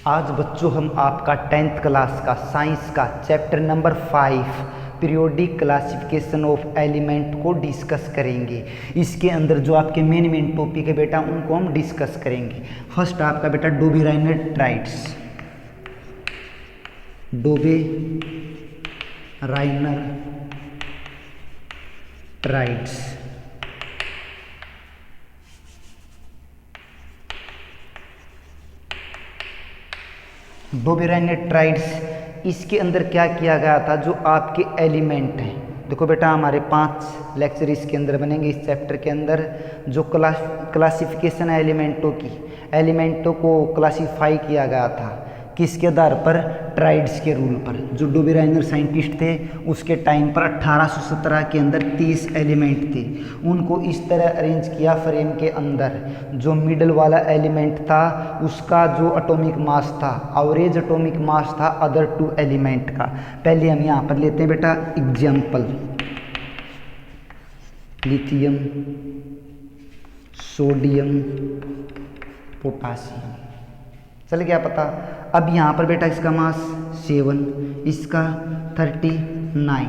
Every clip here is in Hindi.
आज बच्चों हम आपका 10th क्लास का साइंस का chapter number 5 periodic classification of element को डिस्कस करेंगे। इसके अंदर जो आपके मेन टॉपिक है बेटा उनको हम डिस्कस करेंगे। फर्स्ट आपका बेटा Dobereiner triads, Dobereiner triads. Dobereiner triads, इसके अंदर क्या किया गया था, जो आपके एलिमेंट हैं। देखो बेटा हमारे 5 लेक्चर इसके अंदर बनेंगे इस चैप्टर के अंदर। जो क्लासिफिकेशन है एलिमेंटों की, एलिमेंटों को क्लासीफाई किया गया था किसके आधार पर, ट्राइड्स के रूल पर। जो डोबेराइनर साइंटिस्ट थे उसके टाइम पर 1817 के अंदर 30 एलिमेंट थे। उनको इस तरह अरेंज किया फ्रेम के अंदर, जो मिडल वाला एलिमेंट था उसका जो एटॉमिक मास था, एवरेज एटॉमिक मास था अदर 2 एलिमेंट का। पहले हम यहाँ पर लेते हैं बेटा एग्जाम्पल, लिथियम, सोडियम, पोटासियम। चल गया पता। अब यहाँ पर बेटा इसका मास 7, इसका 39।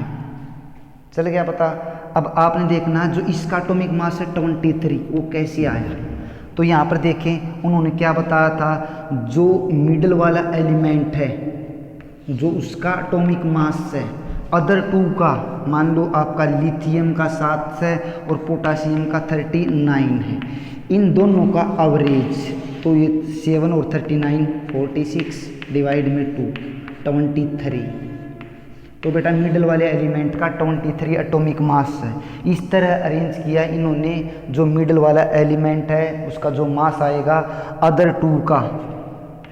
चल गया पता। अब आपने देखना जो इसका एटॉमिक मास है 23, वो कैसे आया। तो यहाँ पर देखें उन्होंने क्या बताया था, जो मिडल वाला एलिमेंट है जो उसका एटॉमिक मास है अदर 2 का, मान लो आपका लिथियम का 7 है और पोटासियम का 39 है, इन दोनों का एवरेज, तो ये 7 और 39 46 डिवाइड में 2 23। तो बेटा मिडल वाले एलिमेंट का 23 एटॉमिक मास है। इस तरह अरेंज किया इन्होंने, जो मिडल वाला एलिमेंट है उसका जो मास आएगा अदर 2 का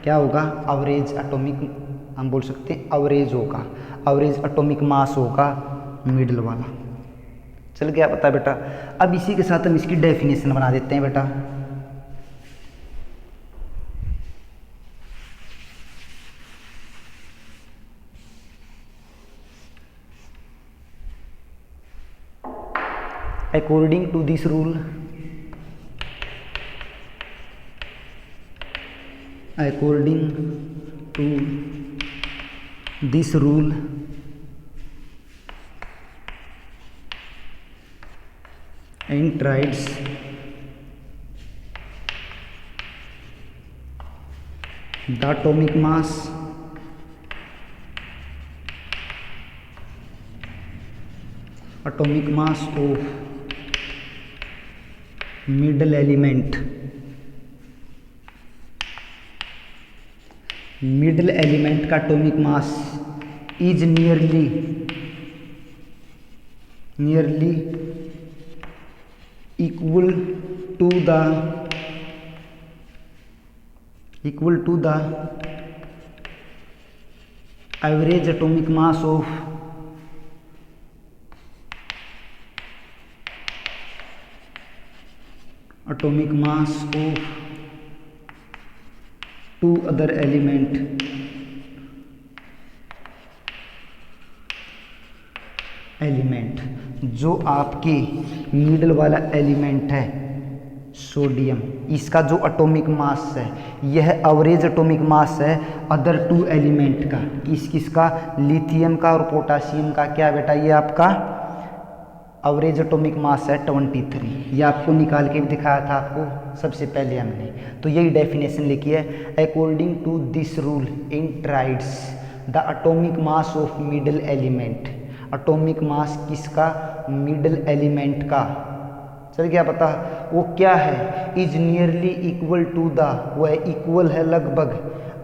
क्या होगा, एवरेज एटॉमिक, हम बोल सकते हैं एवरेज होगा, एवरेज एटॉमिक मास होगा मिडल वाला। चल गया पता बेटा। अब इसी के साथ हम इसकी डेफिनेशन बना देते हैं बेटा। According to this rule, according to this rule, enterids the atomic mass of middle element का atomic mass is nearly equal to the average atomic mass of atomic mass of 2 other element, जो आपके मिडल वाला एलिमेंट है सोडियम, इसका जो एटॉमिक मास है यह एवरेज एटॉमिक मास है अदर 2 एलिमेंट का, किसका, लिथियम का और पोटासियम का। क्या बेटा, ये आपका एवरेज एटॉमिक मास है 23। ये आपको निकाल के भी दिखाया था आपको सबसे पहले हमने। तो यही डेफिनेशन लिखी है, according to this rule in triads the atomic mass of middle element, atomic mass किसका, मिडल एलिमेंट का। चल गया पता, वो क्या है, is nearly equal to the, वह इक्वल है लगभग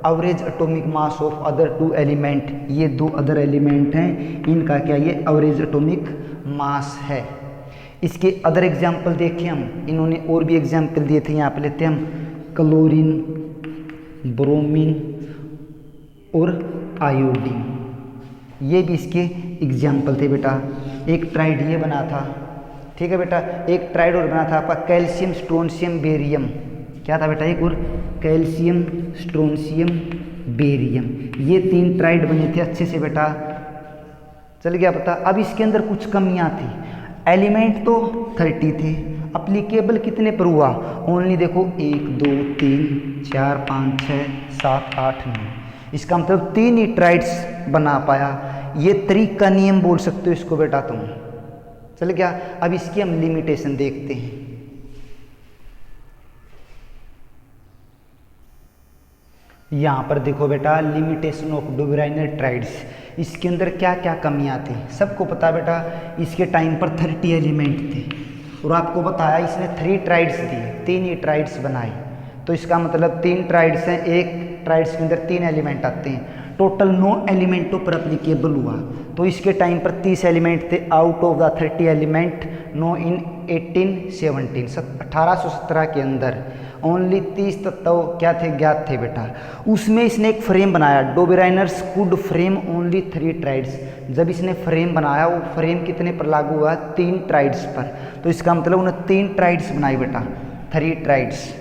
average atomic mass of other 2 element. ये 2 अदर एलिमेंट हैं, इनका क्या, ये एवरेज एटॉमिक मास है। इसके अदर एग्जाम्पल देखें हम, इन्होंने और भी एग्जाम्पल दिए थे। यहाँ पे लेते हैं हम क्लोरीन, ब्रोमीन और आयोडीन, ये भी इसके एग्जाम्पल थे बेटा। एक ट्राइड ये बना था, ठीक है बेटा। एक ट्राइड और बना था आपका कैल्शियम, स्ट्रोंशियम, बेरियम। क्या था बेटा, एक और कैल्शियम, स्ट्रोंशियम, बेरियम। ये 3 ट्राइड बने थे अच्छे से बेटा। चल गया पता। अब इसके अंदर कुछ कमियां थी, एलिमेंट तो 30 थे, अप्लीकेबल कितने पर हुआ, ओनली देखो 1 2 3 4 5 6 7 8 9, इसका मतलब 3 ही ट्राइड्स बना पाया। ये त्रिक का नियम बोल सकते हो इसको बेटा तुम। चल गया। अब इसकी हम लिमिटेशन देखते हैं। यहाँ पर देखो बेटा लिमिटेशन ऑफ डू ब्राइनर ट्राइड्स, इसके अंदर क्या क्या कमियाँ थी सबको पता बेटा। इसके टाइम पर 30 एलिमेंट थे और आपको बताया इसने 3 ट्राइड्स दिए, 3 ही ट्राइड्स बनाए, तो इसका मतलब 3 ट्राइड्स हैं, एक ट्राइड्स के अंदर 3 एलिमेंट आते हैं, टोटल 9 एलिमेंटों पर एप्लीकेबल हुआ। तो इसके टाइम पर 30 एलिमेंट थे, आउट ऑफ द 30 एलिमेंट 9 इन 1817 के अंदर ओनली 30 तत्व क्या थे, ज्ञात थे बेटा। उसमें इसने एक फ्रेम बनाया, डोबेराइनर्स कुड फ्रेम ओनली 3 ट्राइड्स। जब इसने फ्रेम बनाया वो फ्रेम कितने पर लागू हुआ, 3 ट्राइड्स पर। तो इसका मतलब उन्होंने 3 ट्राइड्स बनाई बेटा, 3 ट्राइड्स।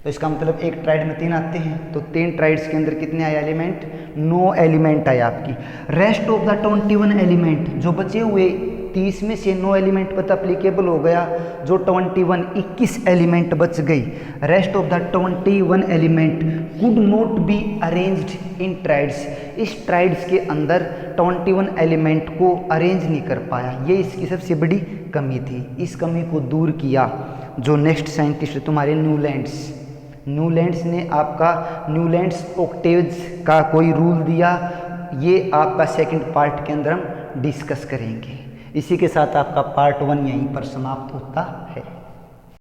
तो इसका मतलब एक ट्राइड में 3 आते हैं, तो 3 ट्राइड्स के अंदर कितने आए एलिमेंट, 9 एलिमेंट आए आपकी। रेस्ट ऑफ द 21 एलिमेंट, जो बचे हुए 30 में से 9 एलिमेंट पर अप्लीकेबल हो गया, जो 21 एलिमेंट बच गई। Rest of the 21 element could not be arranged in triads, इस ट्राइड्स के अंदर 21 एलिमेंट को अरेंज नहीं कर पाया, ये इसकी सबसे बड़ी कमी थी। इस कमी को दूर किया जो नेक्स्ट साइंटिस्ट तुम्हारे न्यूलैंड्स ने आपका न्यूलैंड्स ऑक्टेव्स का कोई रूल दिया, ये आपका सेकंड पार्ट के अंदर हम डिस्कस करेंगे। इसी के साथ आपका पार्ट 1 यहीं पर समाप्त होता है।